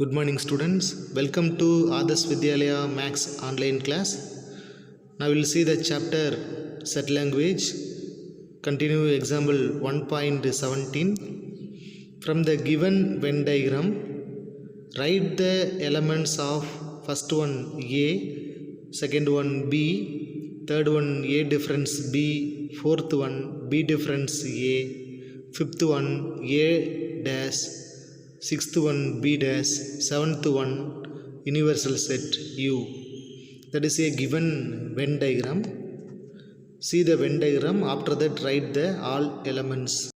Good morning students, welcome to Adarsh Vidyalaya Max online class. Now we will see the chapter set language, continue example 1.17. From the given Venn diagram, write the elements of first one A, second one B, third one A difference B, fourth one B difference A, fifth one A dash, sixth one B dash, seventh one universal set U. That is a given Venn diagram. See the Venn diagram, after that write the all elements.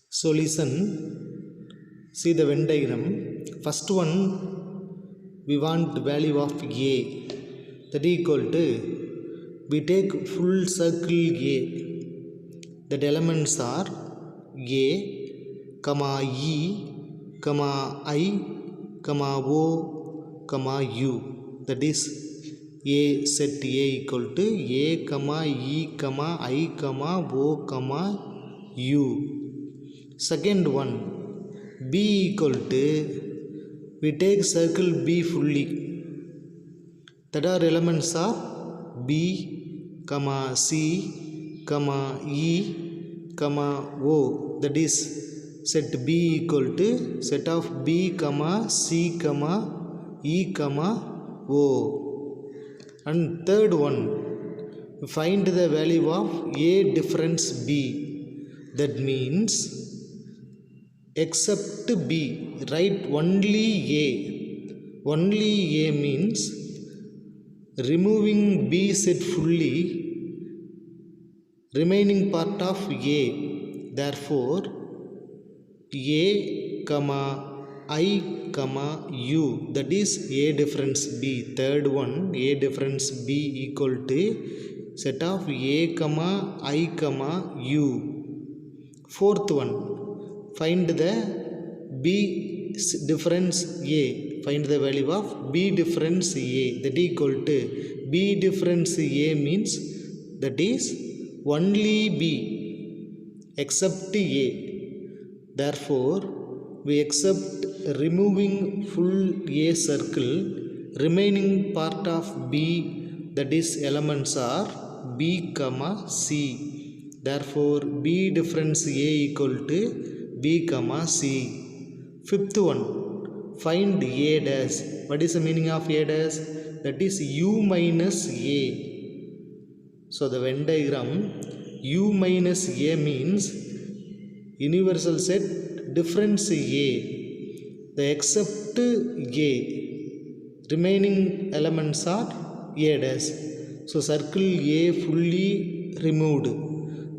So listen, see the Venn diagram. First one, we want value of A, that equal to, we take full circle A, that elements are A, comma E, comma I, comma O, comma U. That is A set A equal to A, comma E, comma I, comma O, comma U. Second one, B equal to, we take circle B fully. That are elements are B, comma C, comma E, comma O. That is set B equal to set of B, comma C, comma E, comma O. And third one, find the value of A difference B. That means except B, write only A. Only A means removing B set fully, remaining part of A. Therefore A, comma I, comma U, that is A difference B. Third one, A difference B equal to set of A, comma I, comma U. Fourth one, find the B difference A. Find the value of B difference A, that equal to B difference A means that is only B except A. Therefore we accept removing full A circle, remaining part of B, that is elements are B, comma C. Therefore B difference A equal to B, comma C. Fifth one, find A dash. What is the meaning of A dash? That is U minus A. So the Venn diagram, U minus A means universal set difference A. The except A, remaining elements are A dash. So circle A fully removed.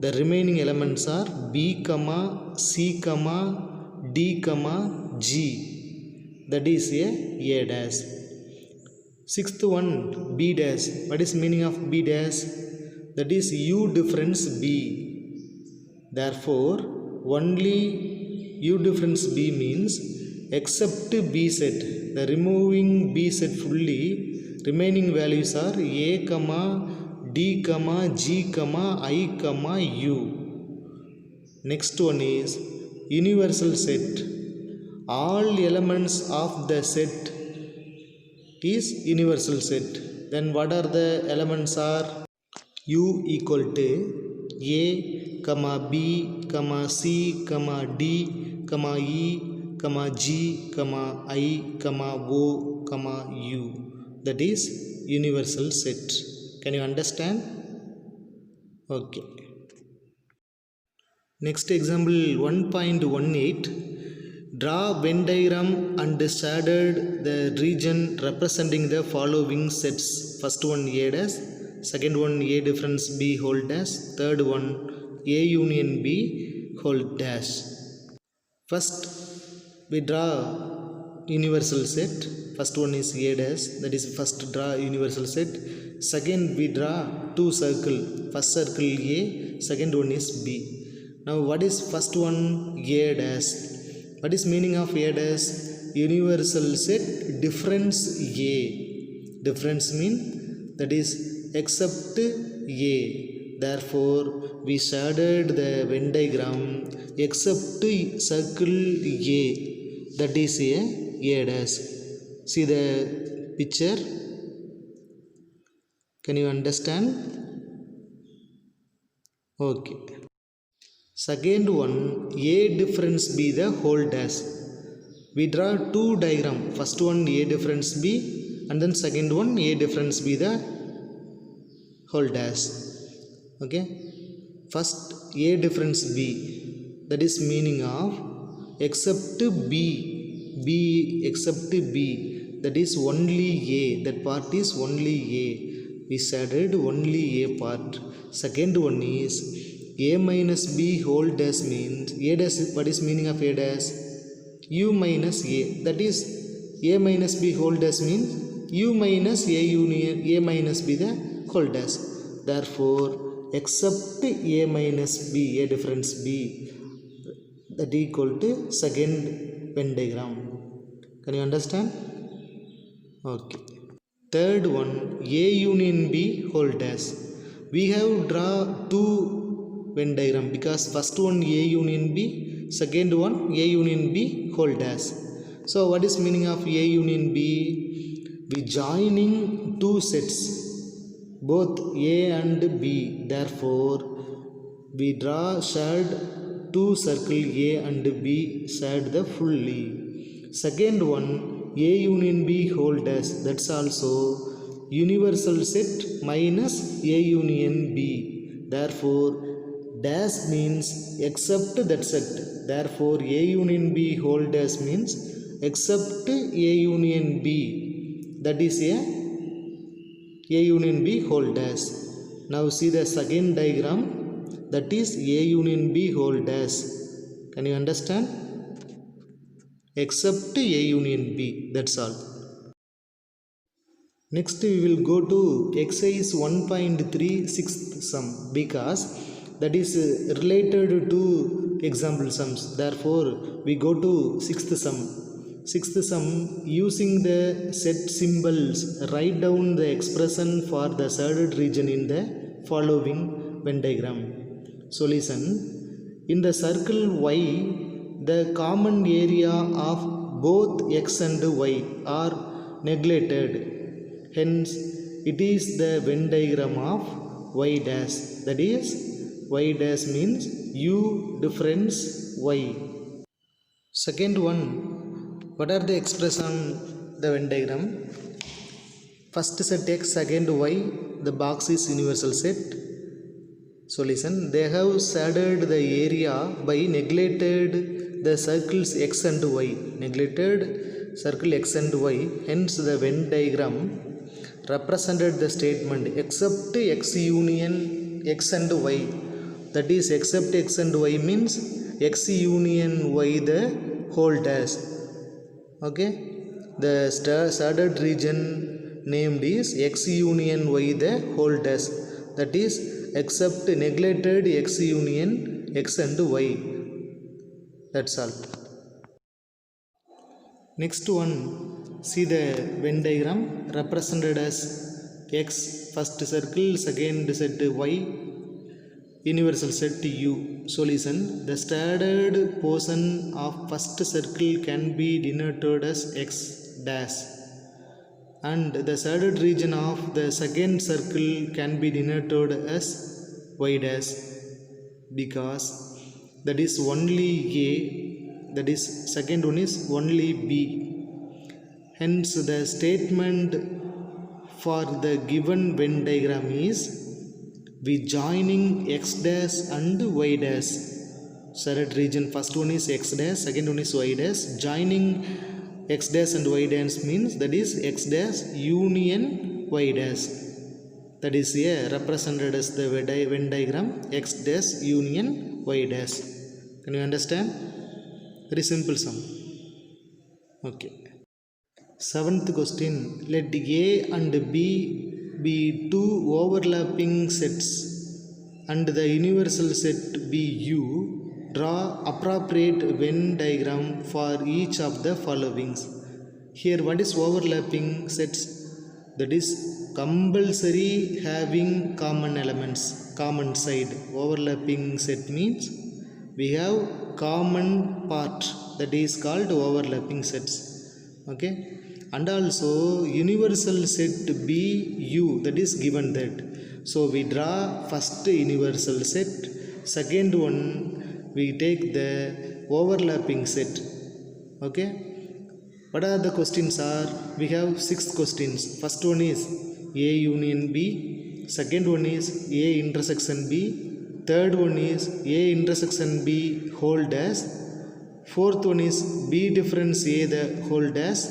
The remaining elements are B, comma C, comma D, comma G. That is A dash. Sixth one, B dash. What is meaning of B dash? That is U difference B. Therefore only U difference B means except B set. The removing B set fully, remaining values are A, comma D, comma G, comma I, comma U. Next one is universal set. All elements of the set is universal set. Then what are the elements are? U equal to A, comma B, comma C, comma D, comma E, comma G, comma I, comma O, comma U. That is universal set. Can you understand? Okay. Next example 1.18. Draw Venn diagram and shaded the region representing the following sets. First one A dash, second one A difference B whole dash, third one A union B whole dash. First we draw universal set. First one is A dash, that is first draw universal set. Second we draw two circle. First circle A, second one is B. Now what is first one? A dash. What is meaning of A dash? Universal set difference A. Difference mean that is except A. Therefore we shaded the Venn diagram except circle A, that is a A dash. See the picture. Can you understand? Okay. Second one, A difference B the whole dash. We draw two diagram. First one A difference B and then second one A difference B the whole dash. Okay. First A difference B, that is meaning of except B except B, that is only A, that part is only A. We added only A part. Second one is A minus B whole dash means A dash. What is meaning of A dash? U minus A, that is A minus B whole dash means U minus A union A minus B the whole dash. Therefore except A minus B, A difference B, that equal to second Venn diagram. Can you understand? Okay. Third one, A union B whole dash. We have draw two Venn diagram because first one A union B, second one A union B whole dash. So what is meaning of A union B? We joining two sets, both A and B. Therefore we draw shared two circle A and B, shared the fully. Second one A union B whole dash, that's also universal set minus A union B. Therefore dash means except that set. Therefore A union B whole dash means except A union B, that is A union B whole dash. Now see the second diagram, that is A union B whole dash. Can you understand? Except A union B, that's all. Next we will go to exercise 1.3 sixth sum, because that is related to example sums. Therefore we go to sixth sum. Sixth sum, using the set symbols write down the expression for the shaded region in the following Venn diagram. Solution: in the circle Y, the common area of both x and y are neglected. Hence, it is the Venn diagram of y dash. That is, y dash means u difference y. Second one, what are the expression the Venn diagram? First set x, second y. The box is universal set. Solution: they have shaded the area by neglected the circles x and y. Neglected circle x and y. Hence the Venn diagram represented the statement except x union x and y. That is, except x and y means x union y the whole dash. Okay, the shaded region named is x union y the whole dash. That is, except neglected x union x and y. That's all. Next one, see the Venn diagram represented as x first circle, second set y, universal set u. Solution: the shaded portion of first circle can be denoted as x dash, and the shaded region of the second circle can be denoted as y dash, because that is only A, that is second one is only B. Hence the statement for the given Venn diagram is we joining x dash and y dash. Shaded region, first one is x dash, second one is y dash. Joining x dash and y dash means that is x dash union y dash. That is here represented as the Venn diagram x dash union y dash. Can you understand? Very simple sum. Okay. Seventh question, let A and B be two overlapping sets and the universal set be U. Draw appropriate Venn diagram for each of the followings. Here what is overlapping sets? That is compulsory having common elements, common side. Overlapping set means we have common part, that is called overlapping sets. Okay, and also universal set B U, that is given that. So we draw first universal set, second one we take the overlapping set. Okay, what are the questions are, we have 6 questions. First one is A union B, second one is A intersection B, third one is A intersection B whole dash, fourth one is B difference A the whole dash,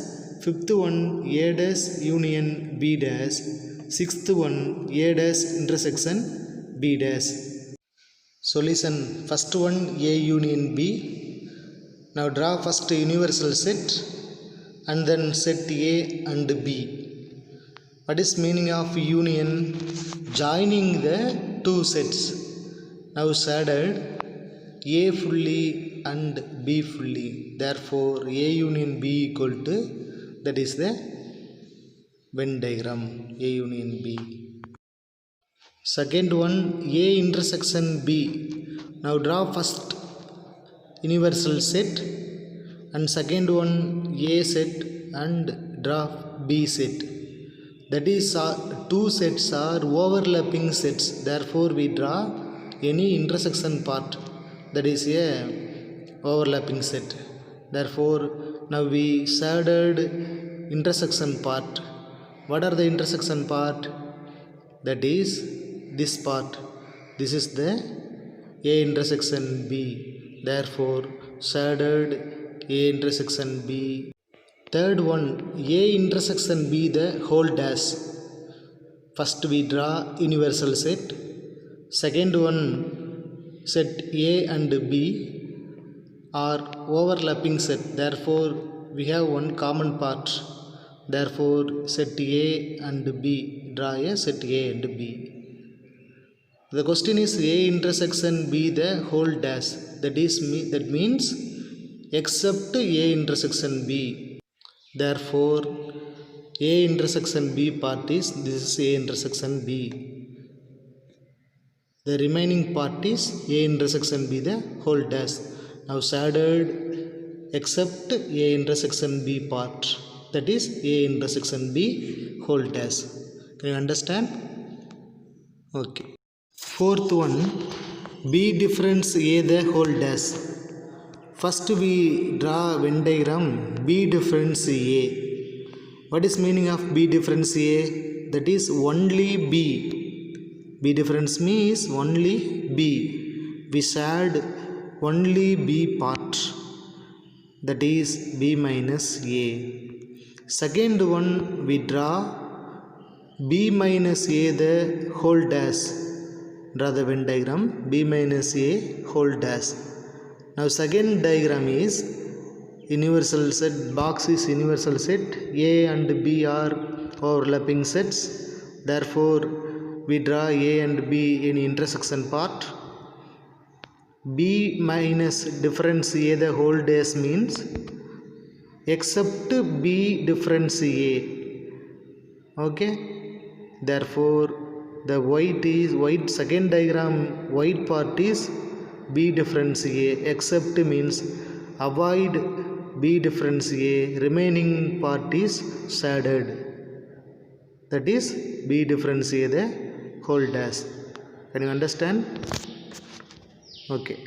fifth one A dash union B dash, sixth one A dash intersection B dash. Solution, first one A union B. Now draw first universal set and then set A and B. What is meaning of union? Joining the two sets. Now shaded A fully and B fully. Therefore A union B equal to, that is the Venn diagram A union B. Second one A intersection B. Now draw first universal set and second one A set and draw B set. That is two sets are overlapping sets. Therefore we draw any intersection part, that is a overlapping set. Therefore now we shaded intersection part. What are the intersection part? That is this part. This is the A intersection B. Therefore shaded A intersection B. Third one A intersection B the whole dash. First we draw universal set, second one set A and B are overlapping set. Therefore we have one common part. Therefore set A and B, draw a set A and B. The question is A intersection B the whole dash. That means except A intersection B. Therefore A intersection B part is, this is A intersection B. The remaining part is A intersection B the whole dash. Now shaded except A intersection B part, that is A intersection B whole dash. Can you understand? Okay. Fourth one B difference A the whole dash. First we draw Venn diagram B difference A. What is meaning of B difference A? That is only B. B difference means only B. We shade only B part, that is B minus A. Second one we draw B minus A the whole dash. Draw the Venn diagram B minus A whole dash. Now second diagram is universal set. Box is universal set. A and B are overlapping sets. Therefore we draw A and B in intersection part. B minus difference A the whole dash means except B difference A. Okay, therefore the white second diagram white part is B difference A, except means avoid B difference A, remaining part is shaded, that is B difference A the whole dash. Can you understand? Okay.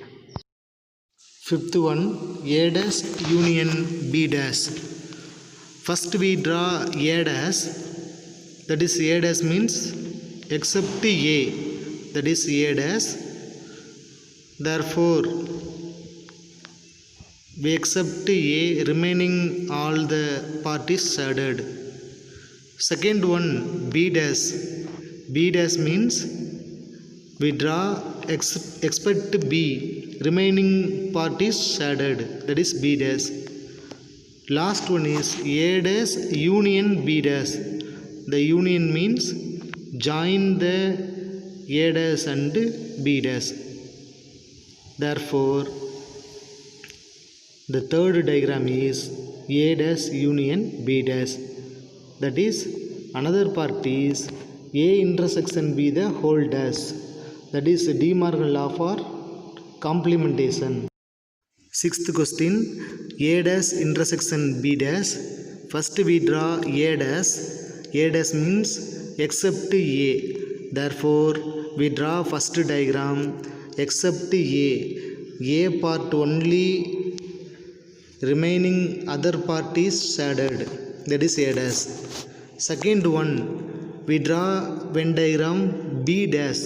Fifth one A dash union B dash. First we draw A dash, that is A dash means except A, that is A dash. Therefore we accept A, remaining all the part is shaded. Second one B dash. B dash means we draw expect B, remaining part is shaded, that is B dash. Last one is A dash union B dash. The union means join the A dash and B dash. Therefore the third diagram is A dash union B dash. That is another part is A intersection B the whole dash. That is De Morgan law for complementation. Sixth question A dash intersection B dash. First we draw A dash. A dash means except A. Therefore we draw first diagram except A. A part only, remaining other part is shaded, that is A dash. Second one, we draw Venn diagram B dash.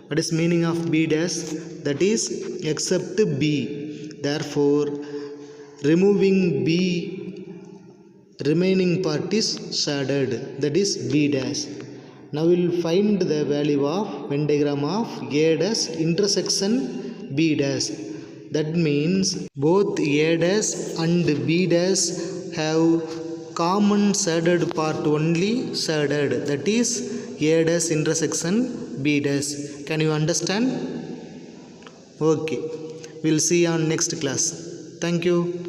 What is meaning of B dash? That is except B. Therefore removing B, remaining part is shaded, that is B dash. Now we will find the value of Venn diagram of A dash intersection B dash. That means both A dash and B dash have common shaded part only shaded, that is A dash intersection B dash. Can you understand? Okay, we'll see on next class. Thank you.